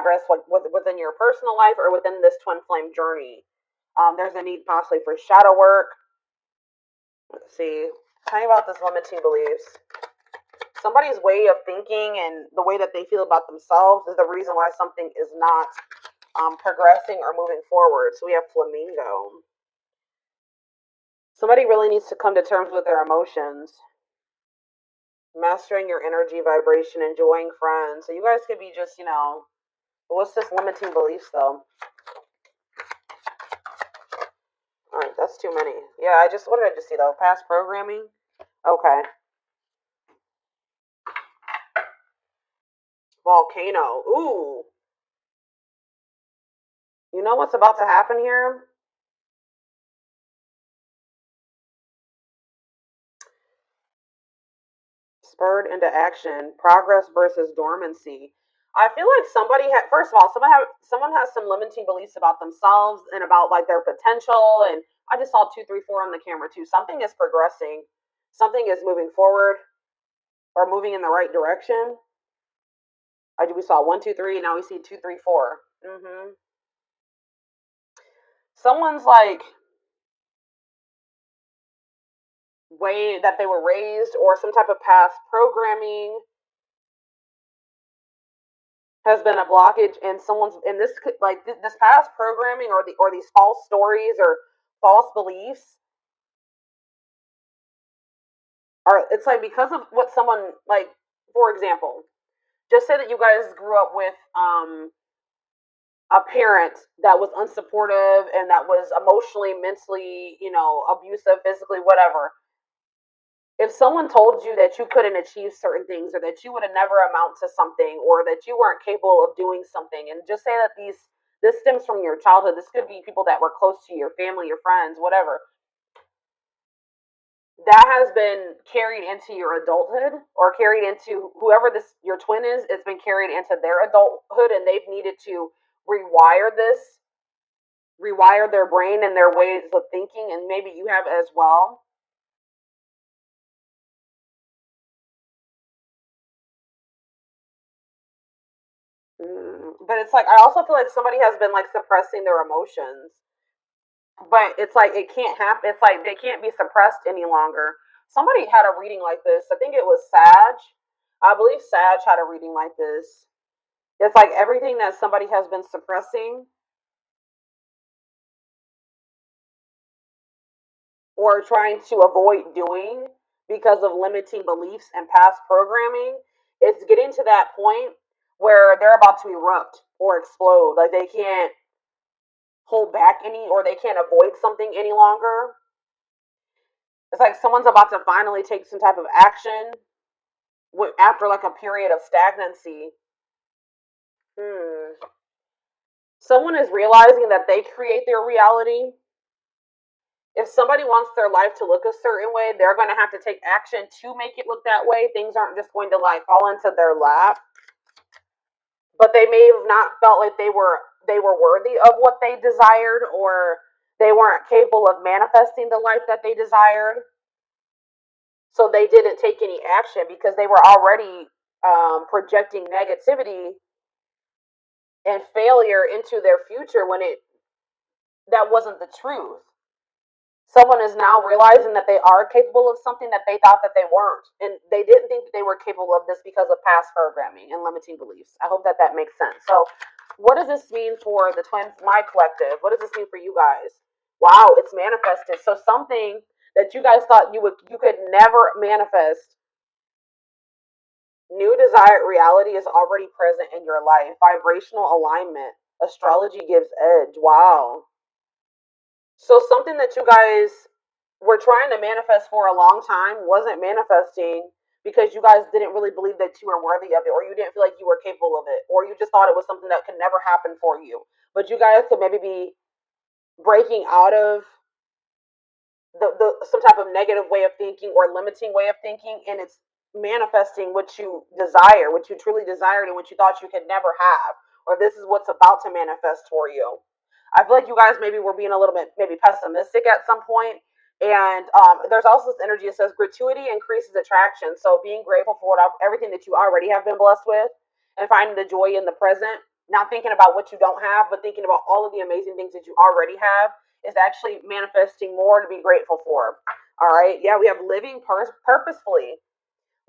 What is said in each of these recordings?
progress within your personal life or within this twin flame journey. There's a need possibly for shadow work. Let's see. Tell me about this limiting beliefs. Somebody's way of thinking and the way that they feel about themselves is the reason why something is not progressing or moving forward. So we have flamingo. Somebody really needs to come to terms with their emotions. Mastering your energy vibration, enjoying friends. So you guys could be just, what's this limiting beliefs though? All right, that's too many. Yeah, what did I just see though? Past programming? Okay. Volcano. Ooh. You know what's about to happen here? Spurred into action. Progress versus dormancy. I feel like somebody had, first of all, someone has some limiting beliefs about themselves and about like their potential. And I just saw 2, 3, 4 on the camera too. Something is progressing. Something is moving forward or moving in the right direction. We saw 1, 2, 3. Now we see 2, 3, 4. Someone's like way that they were raised or some type of past programming has been a blockage, and someone's in this like this past programming or these false stories or false beliefs are, it's like because of what someone, like, for example, just say that you guys grew up with a parent that was unsupportive and that was emotionally, mentally, abusive, physically, whatever. If someone told you that you couldn't achieve certain things or that you would have never amount to something or that you weren't capable of doing something, and just say that this stems from your childhood, this could be people that were close to your family, your friends, whatever, that has been carried into your adulthood or carried into whoever this your twin is, it's been carried into their adulthood, and they've needed to rewire their brain and their ways of thinking, and maybe you have as well. But it's like I also feel like somebody has been like suppressing their emotions. But it's like it can't happen. It's like they can't be suppressed any longer. Somebody had a reading like this. I think it was Sag. I believe Sag had a reading like this. It's like everything that somebody has been suppressing or trying to avoid doing because of limiting beliefs and past programming, it's getting to that point where they're about to erupt or explode. Like they can't hold back any, or they can't avoid something any longer. It's like someone's about to finally take some type of action after like a period of stagnancy. Hmm. Someone is realizing that they create their reality. If somebody wants their life to look a certain way, they're going to have to take action to make it look that way. Things aren't just going to like fall into their lap. But they may have not felt like they were worthy of what they desired, or they weren't capable of manifesting the life that they desired. So they didn't take any action because they were already projecting negativity and failure into their future when that wasn't the truth. Someone is now realizing that they are capable of something that they thought that they weren't, and they didn't think that they were capable of this because of past programming and limiting beliefs. I hope that makes sense. So what does this mean for the twins, my collective? What does this mean for you guys? Wow, it's manifested. So something that you guys thought you could never manifest, new desired reality is already present in your life. Vibrational alignment. Astrology gives edge. Wow. So something that you guys were trying to manifest for a long time wasn't manifesting because you guys didn't really believe that you were worthy of it, or you didn't feel like you were capable of it, or you just thought it was something that could never happen for you. But you guys could maybe be breaking out of the some type of negative way of thinking or limiting way of thinking, and it's manifesting what you desire, what you truly desired, and what you thought you could never have, or this is what's about to manifest for you. I feel like you guys maybe were being a little bit maybe pessimistic at some point. And there's also this energy that says gratuity increases attraction. So being grateful for everything that you already have been blessed with and finding the joy in the present not thinking about what you don't have, but thinking about all of the amazing things that you already have is actually manifesting more to be grateful for. All right. Yeah, we have living purposefully.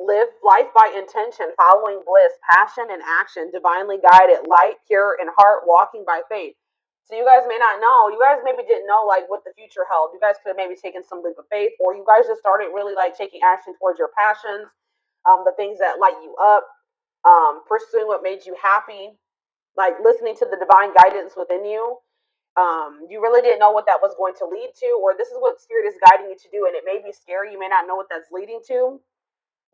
Live life by intention, following bliss, passion, and action, divinely guided, light, pure, and heart, walking by faith. So you guys may not know, you guys maybe didn't know like what the future held. You guys could have maybe taken some leap of faith, or you guys just started really like taking action towards your passions, the things that light you up, pursuing what made you happy, like listening to the divine guidance within you. You really didn't know what that was going to lead to, or this is what spirit is guiding you to do, and it may be scary. You may not know what that's leading to.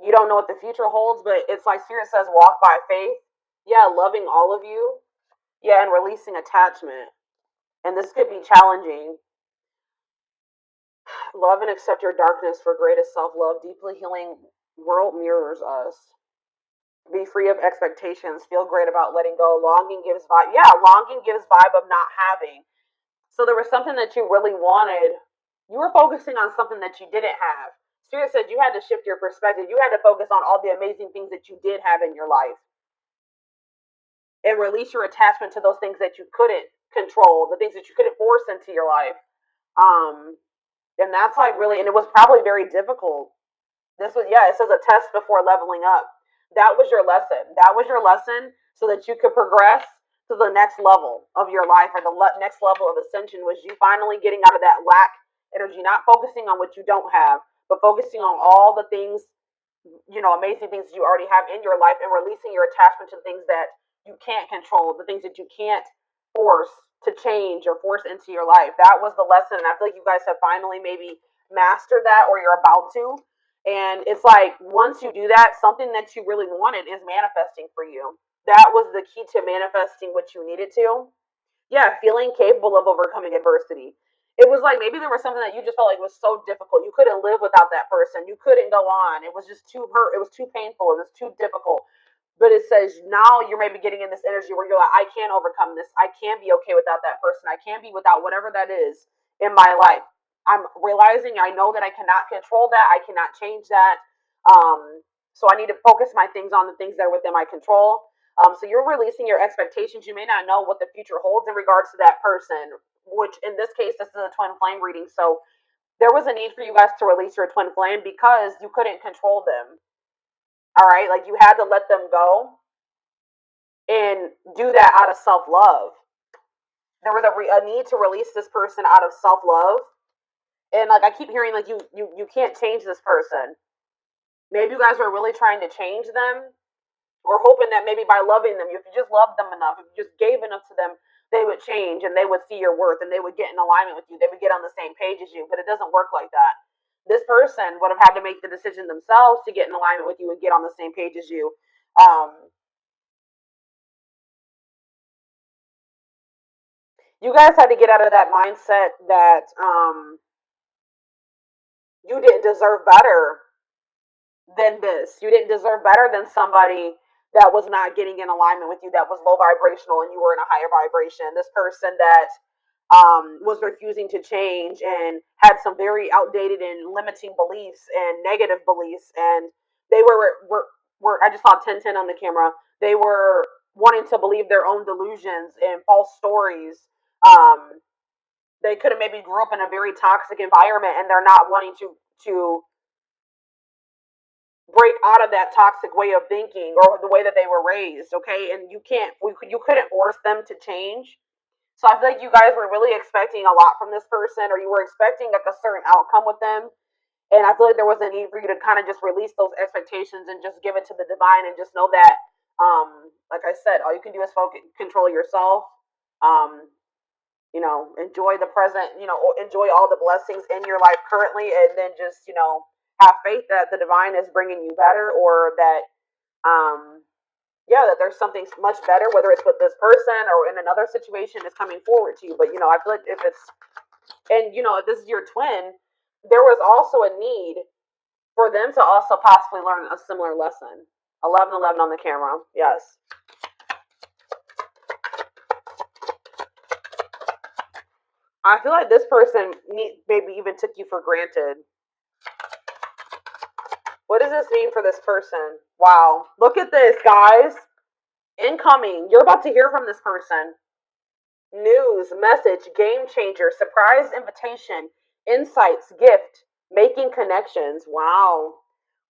You don't know what the future holds, but it's like spirit says, walk by faith. Yeah, loving all of you. Yeah, and releasing attachment. And this could be challenging. Love and accept your darkness for greatest self-love. Deeply healing world mirrors us. Be free of expectations. Feel great about letting go. Longing gives vibe. Yeah, longing gives vibe of not having. So there was something that you really wanted. You were focusing on something that you didn't have. Spirit said you had to shift your perspective. You had to focus on all the amazing things that you did have in your life and release your attachment to those things that you couldn't control, the things that you couldn't force into your life. And that's like really, and it was probably very difficult. This was, yeah, it says a test before leveling up. That was your lesson. That was your lesson so that you could progress to the next level of your life, or the next level of ascension, was you finally getting out of that lack energy, not focusing on what you don't have, but focusing on all the things, amazing things that you already have in your life, and releasing your attachment to things that you can't control, the things that you can't force to change or force into your life. That was the lesson. And I feel like you guys have finally maybe mastered that, or you're about to. And it's like once you do that, something that you really wanted is manifesting for you. That was the key to manifesting what you needed to. Yeah, feeling capable of overcoming adversity. It was like maybe there was something that you just felt like was so difficult. You couldn't live without that person. You couldn't go on. It was just too hurt. It was too painful. It was too difficult. But it says now you're maybe getting in this energy where you're like, I can't overcome this. I can be okay without that person. I can be without whatever that is in my life. I'm realizing I know that I cannot control that. I cannot change that. So I need to focus my things on the things that are within my control. So you're releasing your expectations. You may not know what the future holds in regards to that person, which in this case, this is a twin flame reading. So there was a need for you guys to release your twin flame because you couldn't control them. All right. Like you had to let them go and do that out of self-love. There was a need to release this person out of self-love. And like I keep hearing, like you can't change this person. Maybe you guys were really trying to change them, or hoping that maybe by loving them, if you just loved them enough, if you just gave enough to them, they would change and they would see your worth and they would get in alignment with you. They would get on the same page as you. But it doesn't work like that. This person would have had to make the decision themselves to get in alignment with you and get on the same page as you. You guys had to get out of that mindset that you didn't deserve better than this. You didn't deserve better than somebody that was not getting in alignment with you, that was low vibrational and you were in a higher vibration. This person that was refusing to change and had some very outdated and limiting beliefs and negative beliefs, and they were I just saw 1010 on the camera. They were wanting to believe their own delusions and false stories. They could have maybe grew up in a very toxic environment and they're not wanting to break out of that toxic way of thinking or the way that they were raised. Okay, and you couldn't force them to change. So I feel like you guys were really expecting a lot from this person, or you were expecting like a certain outcome with them. And I feel like there was a need for you to kind of just release those expectations and just give it to the divine, and just know that, like I said, all you can do is focus, control yourself. Um, enjoy the present. Enjoy all the blessings in your life currently, and then just have faith that the divine is bringing you better, or that that there's something much better, whether it's with this person or in another situation, is coming forward to you. But I feel like if it's, and if this is your twin, there was also a need for them to also possibly learn a similar lesson. 1111 on the camera. Yes. I feel like this person maybe even took you for granted. What does this mean for this person? Wow. Look at this, guys. Incoming. You're about to hear from this person. News, message, game changer, surprise invitation, insights, gift, making connections. Wow.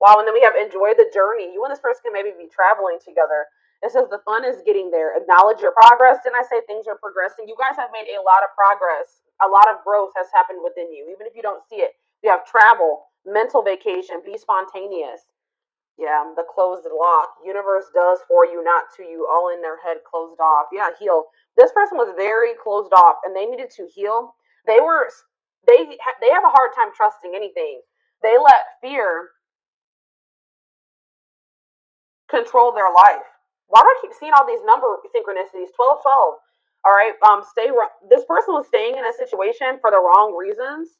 Wow. And then we have enjoy the journey. You and this person can maybe be traveling together. It says the fun is getting there. Acknowledge your progress. Didn't I say things are progressing? You guys have made a lot of progress. A lot of growth has happened within you, even if you don't see it. We have travel, mental vacation, be spontaneous. Yeah, the closed lock. Universe does for you, not to you. All in their head, closed off. Yeah, heal. This person was very closed off, and they needed to heal. They were they have a hard time trusting anything. They let fear control their life. Why do I keep seeing all these number synchronicities? 12, 12. All right. This person was staying in a situation for the wrong reasons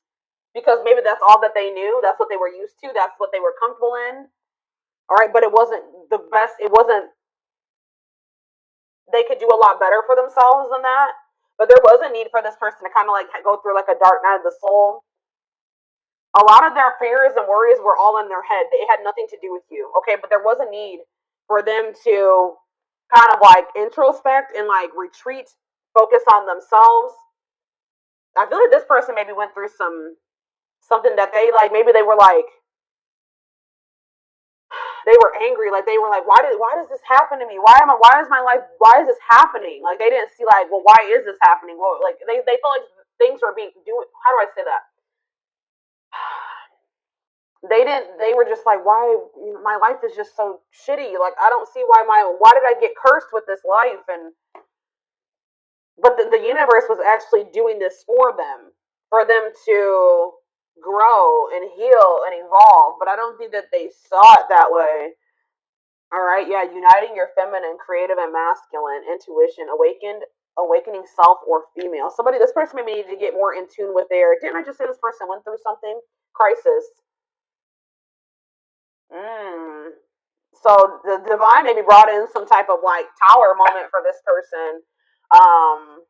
because maybe that's all that they knew. That's what they were used to. That's what they were comfortable in. All right, but it wasn't the best. It wasn't. They could do a lot better for themselves than that. But there was a need for this person to kind of like go through like a dark night of the soul. A lot of their fears and worries were all in their head. They had nothing to do with you. Okay, but there was a need for them to kind of like introspect and like retreat, focus on themselves. I feel like this person maybe went through something that they like. Maybe they were like they were angry, like they were like, why does this happen to me? Why is my life, why is this happening? Like they didn't see like, well, why is this happening? Well, like they felt like things were being doing, how do I say that? They were just like, why, my life is just so shitty. Like I don't see why did I get cursed with this life? And but the universe was actually doing this for them to grow and heal and evolve. But I don't think that they saw it that way. All right, yeah, uniting your feminine, creative, and masculine intuition, awakening self or female. This person maybe needed to get more in tune with didn't I just say this person went through something? Crisis. Mm. So the divine maybe brought in some type of like tower moment for this person, um,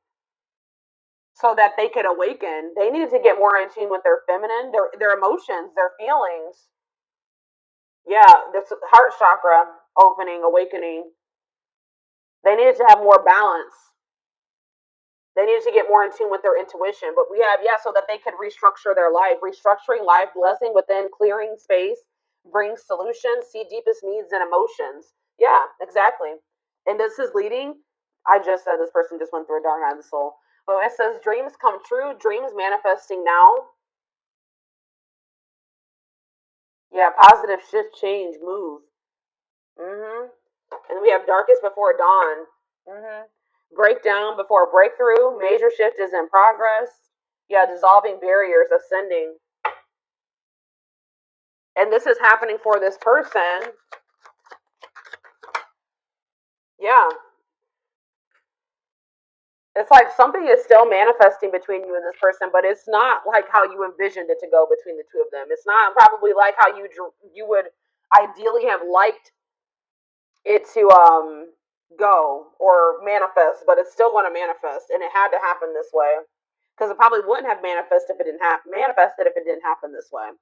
so that they could awaken. They needed to get more in tune with their feminine, their emotions, their feelings. Yeah, this heart chakra opening, awakening. They needed to have more balance. They needed to get more in tune with their intuition. But we have, yeah, so that they could restructure their life. Restructuring life, blessing within, clearing space, bring solutions, see deepest needs and emotions. Yeah, exactly. And this is leading. I just said this person just went through a dark night of the soul. But it says dreams come true, dreams manifesting now. Yeah, positive shift, change, move. And we have darkest before dawn. Breakdown before breakthrough. Major shift is in progress. Yeah, dissolving barriers, ascending. And this is happening for this person. Yeah. It's like something is still manifesting between you and this person, but it's not like how you envisioned it to go between the two of them. It's not probably like how you would ideally have liked it to go or manifest, but it's still going to manifest, and it had to happen this way because it probably wouldn't have manifested if it didn't happen this way.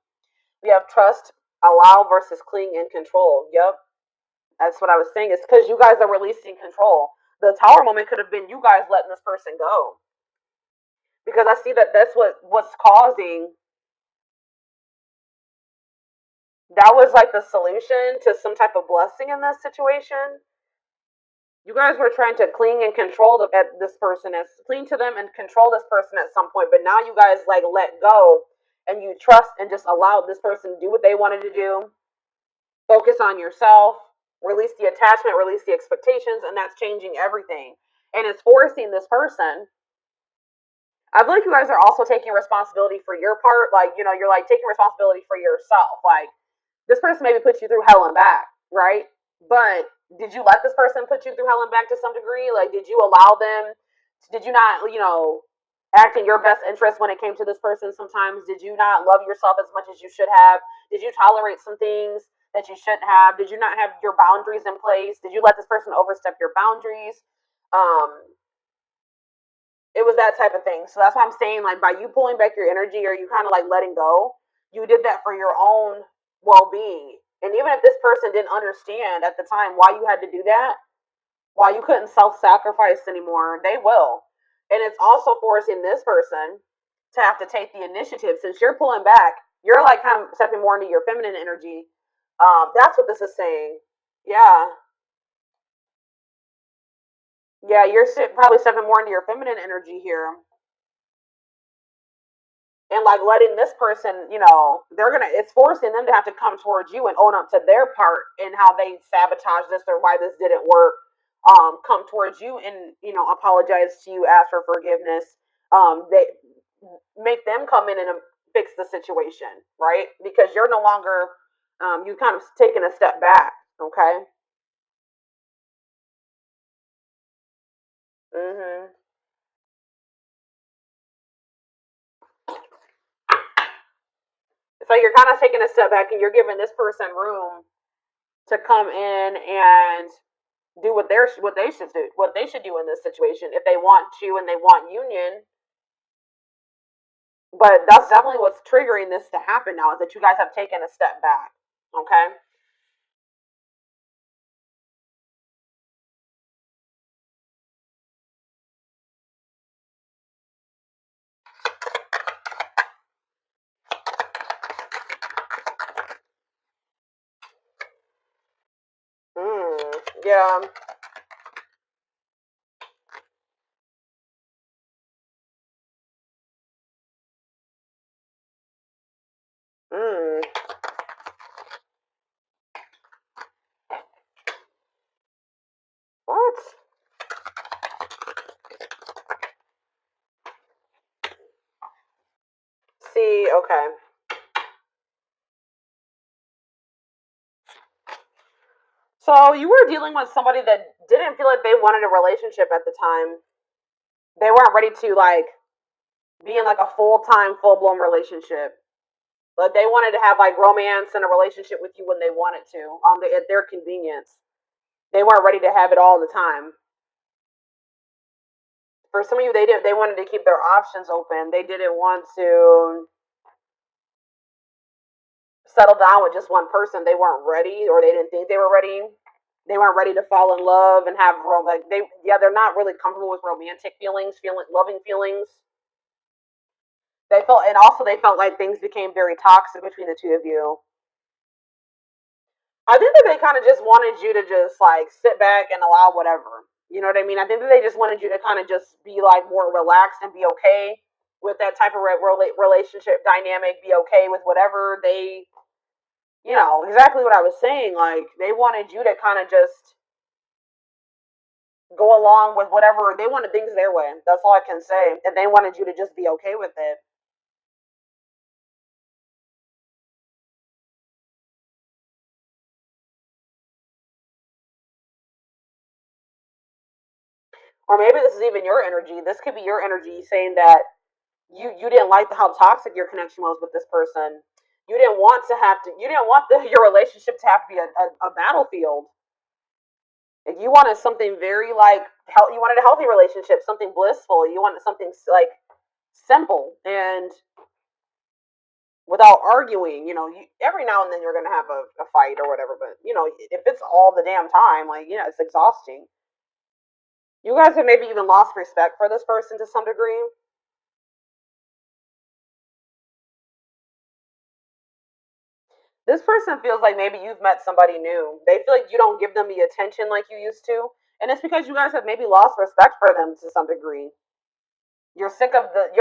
We have trust, allow versus cling and control. Yep, that's what I was saying. It's because you guys are releasing control. The tower moment could have been you guys letting this person go, because I see that that's what's causing. That was like the solution to some type of blessing in this situation. You guys were trying to cling and control at this person, as cling to them and control this person at some point, but now you guys like let go and you trust and just allow this person to do what they wanted to do. Focus on yourself, release the attachment, release the expectations, and that's changing everything. And it's forcing this person. I feel like you guys are also taking responsibility for your part. Like, you're like taking responsibility for yourself. Like, this person maybe put you through hell and back, right? But did you let this person put you through hell and back to some degree? Like, did you allow them? Did you not, act in your best interest when it came to this person sometimes? Did you not love yourself as much as you should have? Did you tolerate some things that you shouldn't have? Did you not have your boundaries in place? Did you let this person overstep your boundaries? It was that type of thing. So that's why I'm saying, like, by you pulling back your energy or you kind of like letting go, you did that for your own well being. And even if this person didn't understand at the time why you had to do that, While you couldn't self-sacrifice anymore, they will. And it's also forcing this person to have to take the initiative. Since you're pulling back, you're like kind of stepping more into your feminine energy. That's what this is saying. Yeah. Yeah, you're probably stepping more into your feminine energy here. And like letting this person, it's forcing them to have to come towards you and own up to their part in how they sabotage this or why this didn't work. Come towards you and apologize to you, ask for forgiveness. They make them come in and fix the situation, right? Because you're no longer, you kind of taken a step back. Okay. Mhm. So you're kind of taking a step back and you're giving this person room to come in and do what they should do in this situation if they want you and they want union. But that's definitely what's triggering this to happen now is that you guys have taken a step back. Okay. Yeah. Mm. What? See, okay. So you were dealing with somebody that didn't feel like they wanted a relationship at the time. They weren't ready to like be in like a full-time, full-blown relationship. Like they wanted to have like romance and a relationship with you when they wanted to, at their convenience. They weren't ready to have it all the time. For some of you, they wanted to keep their options open. They didn't want to settle down with just one person. They weren't ready, or they didn't think they were ready. They weren't ready to fall in love and have they're not really comfortable with romantic feelings, loving feelings. They felt like things became very toxic between the two of you. I think that they kind of just wanted you to just like sit back and allow whatever. You know what I mean? I think that they just wanted you to kind of just be like more relaxed and be okay with that type of relationship dynamic. Be okay with whatever exactly what I was saying. Like they wanted you to kind of just go along with whatever they wanted things their way. That's all I can say. And they wanted you to just be okay with it. Or maybe this is even your energy. This could be your energy saying that you didn't like how toxic your connection was with this person. You didn't want your relationship to have to be a battlefield. Like you wanted something very like you wanted a healthy relationship, something blissful. You wanted something like simple and without arguing. Every now and then you're gonna have a fight or whatever, but if it's all the damn time, like it's exhausting. You guys have maybe even lost respect for this person to some degree. This person feels like maybe you've met somebody new. They feel like you don't give them the attention like you used to. And it's because you guys have maybe lost respect for them to some degree. You're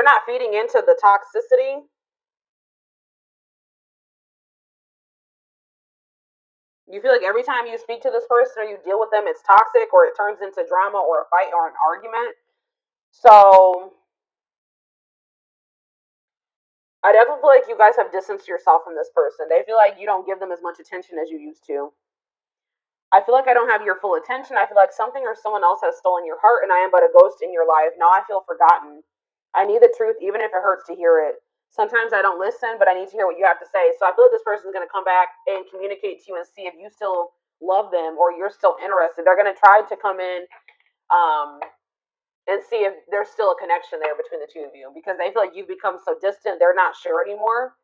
not feeding into the toxicity. You feel like every time you speak to this person or you deal with them, it's toxic or it turns into drama or a fight or an argument. So I definitely feel like you guys have distanced yourself from this person. They feel like you don't give them as much attention as you used to. I feel like I don't have your full attention. I feel like something or someone else has stolen your heart and I am but a ghost in your life. Now I feel forgotten. I need the truth even if it hurts to hear it. Sometimes I don't listen, but I need to hear what you have to say. So I feel like this person is going to come back and communicate to you and see if you still love them or you're still interested. They're going to try to come in um, and see if there's still a connection there between the two of you because they feel like you've become so distant, they're not sure anymore.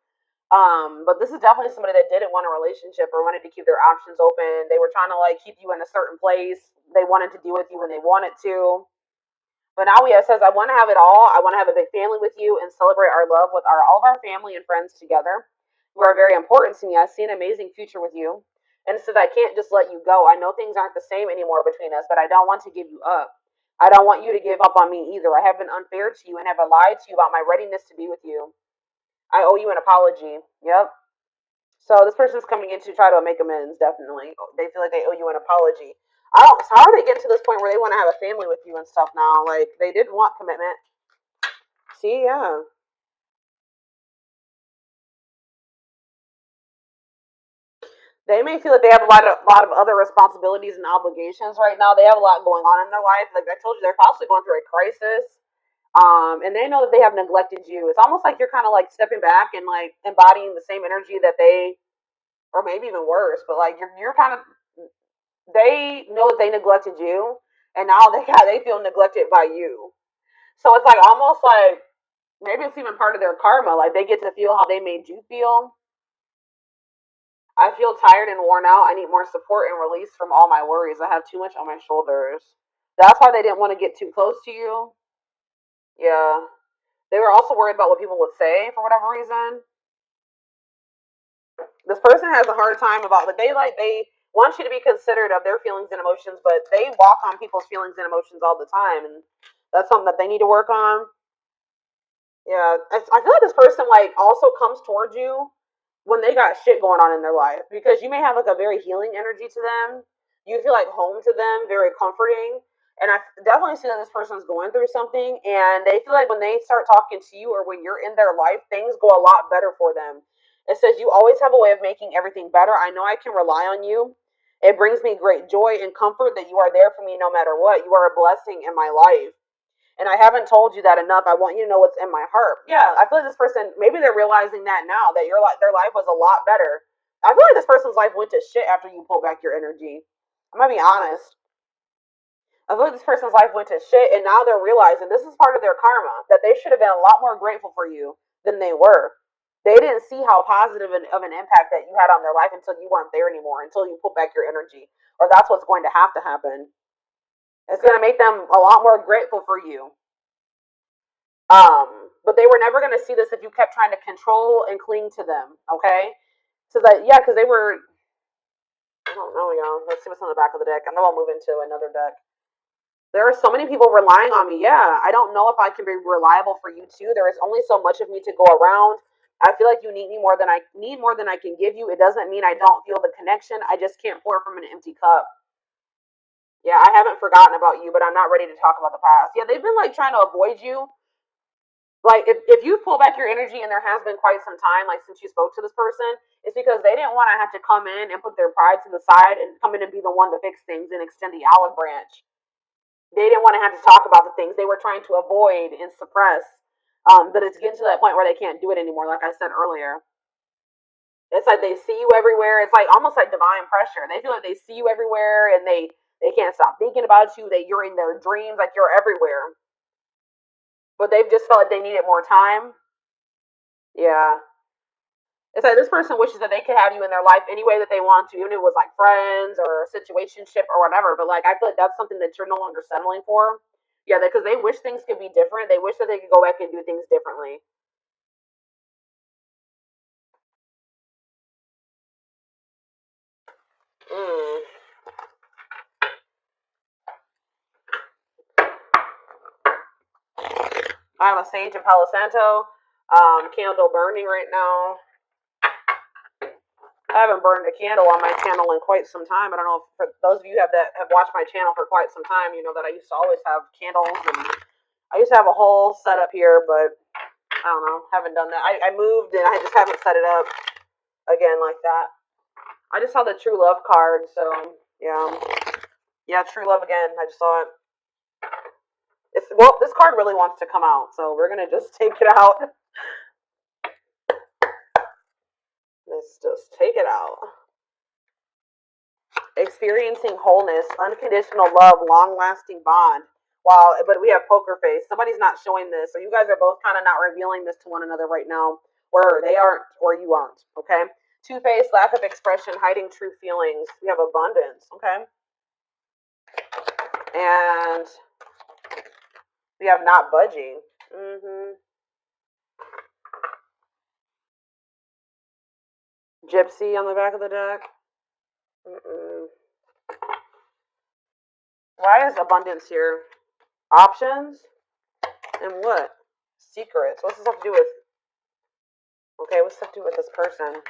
But this is definitely somebody that didn't want a relationship or wanted to keep their options open. They were trying to like keep you in a certain place. They wanted to deal with you when they wanted to. But now it says, I want to have it all. I want to have a big family with you and celebrate our love with all of our family and friends together. You are very important to me. I see an amazing future with you. And it says, I can't just let you go. I know things aren't the same anymore between us, but I don't want to give you up. I don't want you to give up on me either. I have been unfair to you and have lied to you about my readiness to be with you. I owe you an apology. Yep. So this person's coming in to try to make amends, definitely. They feel like they owe you an apology. I don't, how are they getting to this point where they want to have a family with you and stuff now? Like, they didn't want commitment. See, yeah. They may feel like they have a lot of other responsibilities and obligations right now. They have a lot going on in their life. Like I told you, they're possibly going through a crisis. And they know that they have neglected you. It's almost like you're kind of like stepping back and like embodying the same energy that they, or maybe even worse, but like you're kind of, they know that they neglected you, and now they feel neglected by you. So it's like almost like maybe it's even part of their karma. Like they get to feel how they made you feel. I feel tired and worn out. I need more support and release from all my worries. I have too much on my shoulders. That's why they didn't want to get too close to you. Yeah. They were also worried about what people would say for whatever reason. This person has a hard time about they want you to be considerate of their feelings and emotions, but they walk on people's feelings and emotions all the time, and that's something that they need to work on. Yeah, I feel like this person like also comes towards you when they got shit going on in their life because you may have like a very healing energy to them. You feel like home to them, very comforting. And I definitely see that this person's going through something, and they feel like when they start talking to you or when you're in their life, things go a lot better for them. It says, you always have a way of making everything better. I know I can rely on you. It brings me great joy and comfort that you are there for me no matter what. You are a blessing in my life. And I haven't told you that enough. I want you to know what's in my heart. Yeah, I feel like this person, maybe they're realizing that now that their life was a lot better. I feel like this person's life went to shit after you pulled back your energy. I'm gonna be honest. I feel like this person's life went to shit, and now they're realizing this is part of their karma. That they should have been a lot more grateful for you than they were. They didn't see how positive of an impact that you had on their life until you weren't there anymore, until you put back your energy. Or that's what's going to have to happen. It's going to make them a lot more grateful for you. But they were never going to see this if you kept trying to control and cling to them. Okay, so that yeah, because they were. I don't know, y'all. Let's see what's on the back of the deck, and then we'll move into another deck. There are so many people relying on me. Yeah, I don't know if I can be reliable for you too. There is only so much of me to go around. I feel like you need me more than I can give you. It doesn't mean I don't feel the connection. I just can't pour from an empty cup. Yeah, I haven't forgotten about you, but I'm not ready to talk about the past. Yeah, they've been like trying to avoid you. Like if you pull back your energy and there has been quite some time, like since you spoke to this person, it's because they didn't want to have to come in and put their pride to the side and come in and be the one to fix things and extend the olive branch. They didn't want to have to talk about the things they were trying to avoid and suppress. But it's getting to that point where they can't do it anymore, like I said earlier. It's like they see you everywhere. It's like almost like divine pressure. They feel like they see you everywhere and they can't stop thinking about you, that you're in their dreams, like you're everywhere. But they've just felt like they needed more time. Yeah. It's like this person wishes that they could have you in their life any way that they want to, even if it was like friends or a situationship or whatever. But like I feel like that's something that you're no longer settling for. Yeah, because they wish things could be different. They wish that they could go back and do things differently. Mm. I have a sage and Palo Santo candle burning right now. I haven't burned a candle on my channel in quite some time. I don't know if for those of you that have watched my channel for quite some time, you know that I used to always have candles, and I used to have a whole setup here, but I don't know, haven't done that. I moved and I just haven't set it up again like that. I just saw the True Love card, so yeah. Yeah, True Love again. I just saw it. Well, this card really wants to come out, so we're gonna just take it out. Let's just take it out. Experiencing wholeness, unconditional love, long-lasting bond. Wow, but we have poker face. Somebody's not showing this, so you guys are both kind of not revealing this to one another right now. where they aren't or you aren't. Okay. Two-faced, lack of expression, hiding true feelings. We have abundance. Okay. And we have not budging. Gypsy on the back of the deck. Why is abundance here? Options? And what? Secrets. What's this have to do with? Okay, what's this have to do with this person?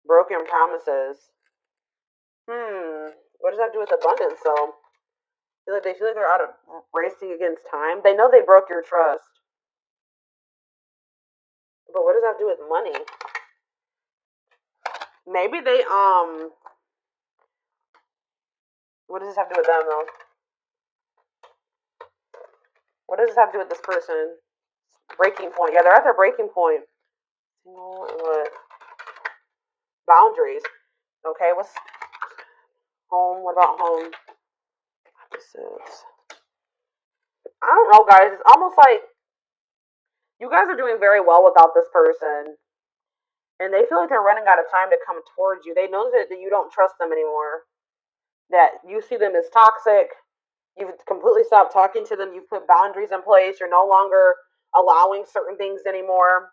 Broken promises. What does that do with abundance, though? They feel like they're out of racing against time. They know they broke your trust. But what does that do with money? Maybe they, what does this have to do with them, though? What does this have to do with this person? Breaking point. Yeah, they're at their breaking point. What? Boundaries. Okay, what's home? What about home? Opposites. I don't know, guys. It's almost like you guys are doing very well without this person. And they feel like they're running out of time to come towards you. They know that you don't trust them anymore. That you see them as toxic. You've completely stopped talking to them. You've put boundaries in place. You're no longer allowing certain things anymore.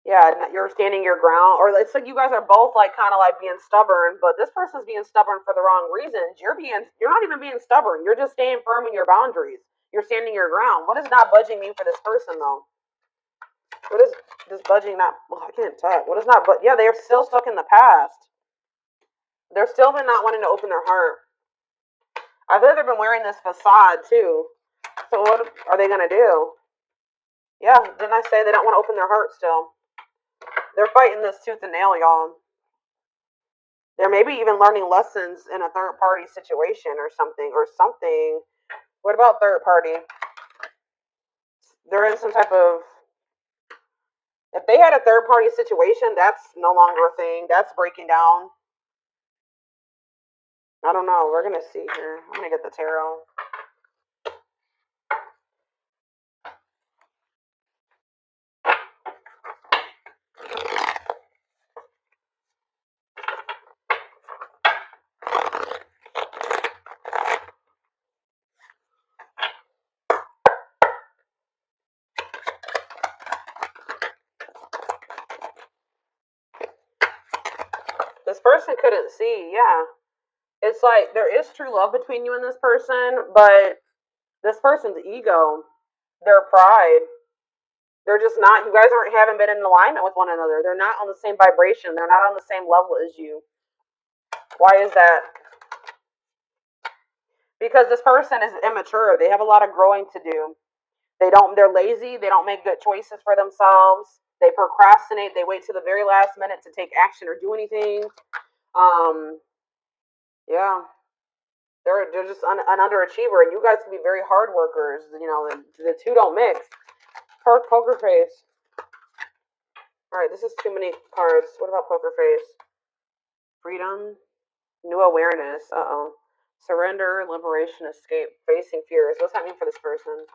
Yeah, you're standing your ground. Or it's like you guys are both like kind of like being stubborn, but this person's being stubborn for the wrong reasons. You're not even being stubborn. You're just staying firm in your boundaries. You're standing your ground. What does not budging mean for this person, though? What is this budging not? Well, I can't talk. What is not? But yeah, they are still stuck in the past. They're still been not wanting to open their heart. I feel like they've been wearing this facade too. So what are they gonna do? Yeah, didn't I say they don't want to open their heart still? They're fighting this tooth and nail, y'all. They're maybe even learning lessons in a third party situation or something. What about third party? They're in some type of. If they had a third party situation, that's no longer a thing. That's breaking down. I don't know. We're going to see here. I'm going to get the tarot. This person couldn't see. Yeah. It's like there is true love between you and this person, but this person's ego, their pride, they're just not. You guys haven't been in alignment with one another. They're not on the same vibration. They're not on the same level as you. Why is that? Because this person is immature. They have a lot of growing to do. They're lazy. They don't make good choices for themselves. They procrastinate. They wait to the very last minute to take action or do anything. Yeah. They're just an underachiever, and you guys can be very hard workers. You know, the two don't mix. Poker face. All right, this is too many cards. What about poker face? Freedom, new awareness. Surrender, liberation, escape, facing fears. What's that mean for this person?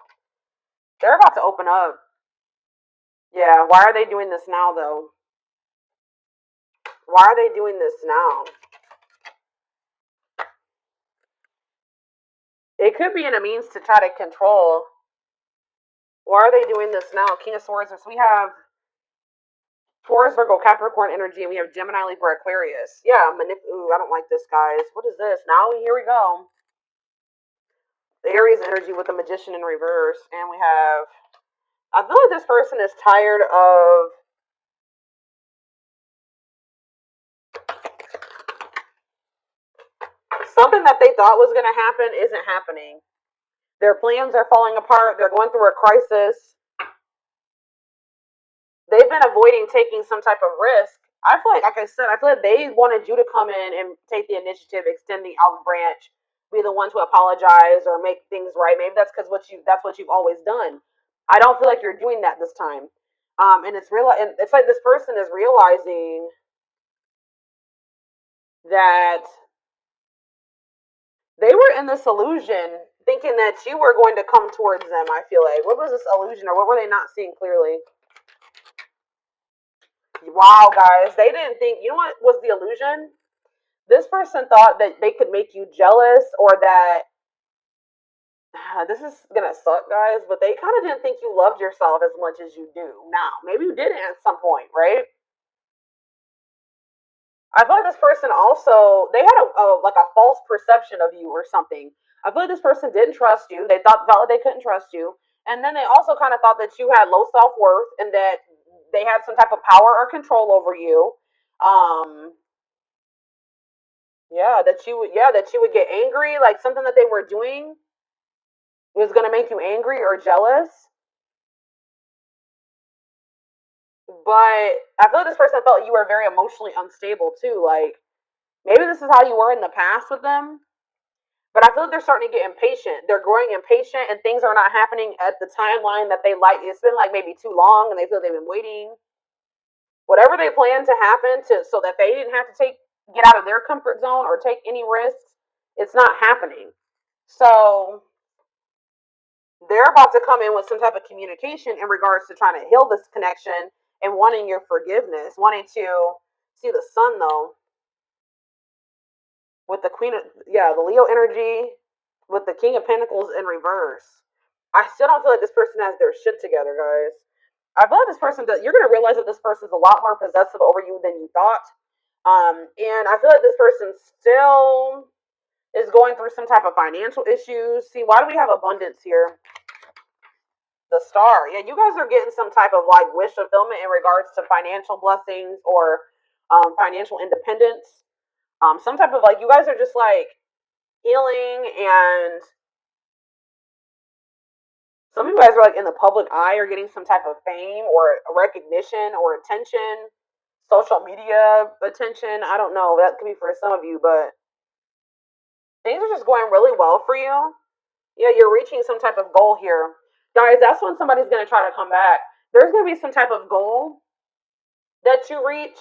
They're about to open up. Yeah. Why are they doing this now, though? Why are they doing this now? It could be in a means to try to control. Why are they doing this now? King of Swords. So we have Taurus, Virgo, Capricorn energy, and we have Gemini, Libra, Aquarius. Yeah, ooh, I don't like this, guys. What is this? Now, here we go. The Aries energy with the Magician in reverse. And we have, I feel like this person is tired of something that they thought was going to happen isn't happening. Their plans are falling apart. They're going through a crisis. They've been avoiding taking some type of risk. I feel like I said, I feel like they wanted you to come in and take the initiative, extend the olive branch, be the one to apologize or make things right. Maybe that's because that's what you've always done. I don't feel like you're doing that this time. And it's like this person is realizing that they were in this illusion thinking that you were going to come towards them. I feel like, what was this illusion, or what were they not seeing clearly? Wow, guys, they didn't think. You know what was the illusion? This person thought that they could make you jealous, or that this is gonna suck, guys, but they kind of didn't think you loved yourself as much as you do now. Maybe you didn't at some point, right? I feel like this person also they had a like a false perception of you or something. I feel like this person didn't trust you. They thought felt like they couldn't trust you, and then they also kind of thought that you had low self worth and that they had some type of power or control over you. Um, that you would get angry, like something that they were doing was gonna make you angry or jealous. But I feel like this person felt you were very emotionally unstable too. Like maybe this is how you were in the past with them. But I feel like they're starting to get impatient. They're growing impatient, and things are not happening at the timeline that they like. It's been like maybe too long, and they feel they've been waiting. Whatever they plan to happen to, so that they didn't have to get out of their comfort zone or take any risks, it's not happening. So they're about to come in with some type of communication in regards to trying to heal this connection and wanting your forgiveness, wanting to see the sun though with the queen of, yeah, the Leo energy with the king of pentacles in reverse. I still don't feel like this person has their shit together, guys. I feel like this person does. You're gonna realize that this person's a lot more possessive over you than you thought. And I feel like this person still is going through some type of financial issues. See, why do we have abundance here? The star. Yeah, you guys are getting some type of like wish fulfillment in regards to financial blessings or financial independence. Some type of like you guys are just like healing, and some of you guys are like in the public eye or getting some type of fame or recognition or attention, social media attention. I don't know. That could be for some of you, but things are just going really well for you. Yeah, you're reaching some type of goal here. Guys, that's when somebody's going to try to come back. There's going to be some type of goal that you reach,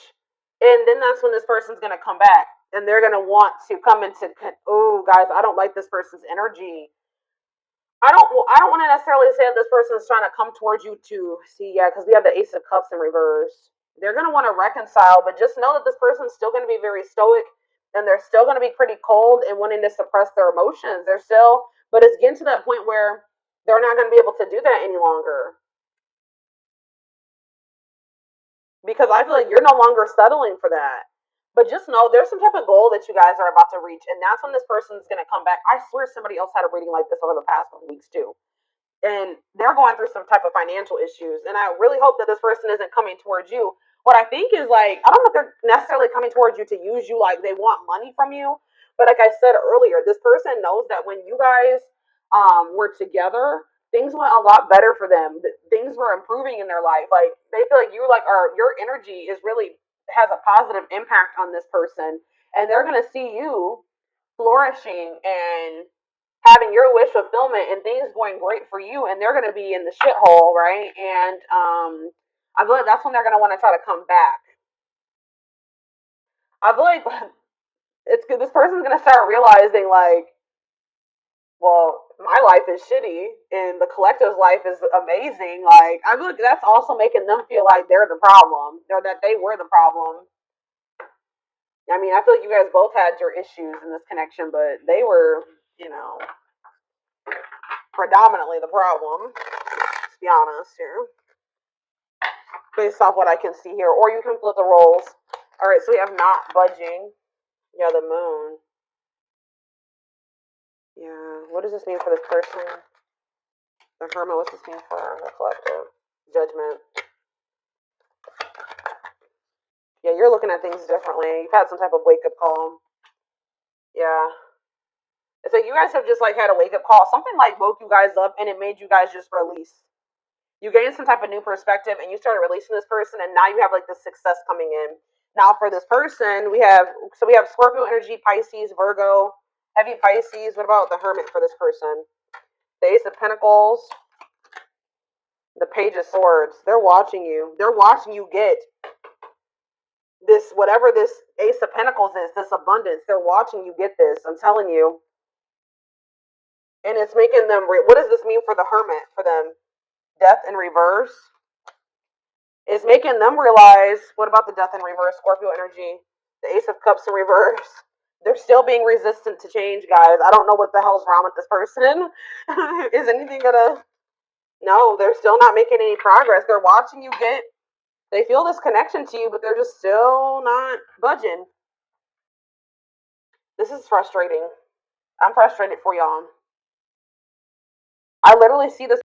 and then that's when this person's going to come back. And they're going to want to come into, oh, guys, I don't like this person's energy. I don't want to necessarily say that this person is trying to come towards you to see, yeah, because we have the Ace of Cups in reverse. They're going to want to reconcile, but just know that this person's still going to be very stoic, and they're still going to be pretty cold and wanting to suppress their emotions. They're still, but it's getting to that point where they're not going to be able to do that any longer, because I feel like you're no longer settling for that. But just know there's some type of goal that you guys are about to reach, and that's when this person's going to come back. I swear somebody else had a reading like this over the past couple weeks too, and they're going through some type of financial issues. And I really hope that this person isn't coming towards you. What I think is like, I don't know if they're necessarily coming towards you to use you, like they want money from you. But like I said earlier, this person knows that when you guys were together, things went a lot better for them. Things were improving in their life. Like they feel like you like are your energy is really has a positive impact on this person, and they're gonna see you flourishing and having your wish fulfillment and things going great for you, and they're going to be in the shithole, right? And I feel like that's when they're going to want to try to come back. I feel like it's good. This person's going to start realizing, like, well, my life is shitty, and the collective's life is amazing. Like, I feel like that's also making them feel like they're the problem, or that they were the problem. I mean, I feel like you guys both had your issues in this connection, but they were, you know, predominantly the problem. Let's be honest here, based off what I can see here. Or you can flip the roles. All right, so we have not budging. Yeah, the moon. Yeah, what does this mean for this person? The hermit, what's this mean for the collective? Judgment. Yeah, you're looking at things differently. You've had some type of wake up call. Yeah. It's like you guys have just like had a wake up call. Something like woke you guys up and it made you guys just release. You gained some type of new perspective and you started releasing this person, and now you have like this success coming in. Now for this person, we have Scorpio energy, Pisces, Virgo, heavy Pisces. What about the hermit for this person? The Ace of Pentacles, the Page of Swords. They're watching you. They're watching you get this, whatever this Ace of Pentacles is, this abundance. They're watching you get this. I'm telling you. And it's making them, what does this mean for the hermit, for them? Death in reverse. is making them realize, what about the death in reverse, Scorpio energy, the Ace of Cups in reverse? They're still being resistant to change, guys. I don't know what the hell's wrong with this person. Is anything gonna... No, they're still not making any progress. They're watching you get... They feel this connection to you, but they're just still not budging. This is frustrating. I'm frustrated for y'all. I literally see this...